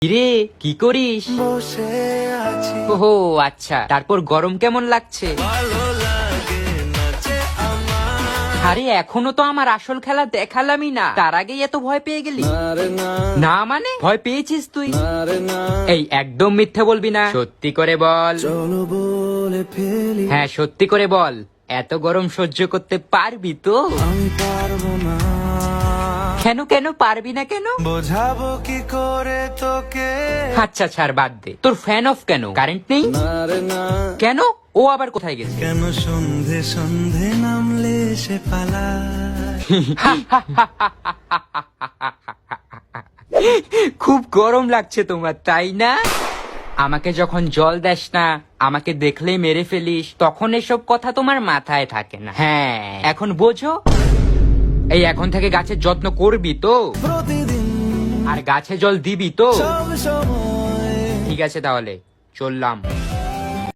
কিরে কি করিস? বসে আছি ওহো আচ্ছা, তারপর গরম কেমন লাগছে? ভালো লাগে না যে আমার আরে এখনো তো আমার আসল খেলা দেখালামই না, তার আগেই এত ভয় পেয়ে গেলি? আরে না না মানে ভয় পেয়েছিস তুই? আরে না এই একদম মিথ্যে বলবি না, সত্যি করে বল। চলো বলে ফেলি হ্যাঁ সত্যি করে বল, এত গরম সহ্য করতে পারবি তো? আমি পারবো না কেন কেন পারবি না কেন? বোঝাবো কি করে তোকে আচ্ছা ছাড় বাদ দে, তোর ফ্যান অফ কেন? কারেন্ট নেই আরে না কেন? ও আবার কোথায় গেছে? কেন সন্ধে সন্ধে নামলে সে পালায় খুব গরম লাগছে তোমার তাই না? আমাকে যখন জল দেস না, আমাকে দেখলেই মেরে ফেলিস, তখন এসব কথা তোমার মাথায় থাকে না। হ্যাঁ এখন বোঝো। এই এখন থেকে গাছের যত্ন করবি তো? প্রতিদিন আর গাছে জল দিবি তো? সব সময় ঠিক আছে তাহলে চললাম।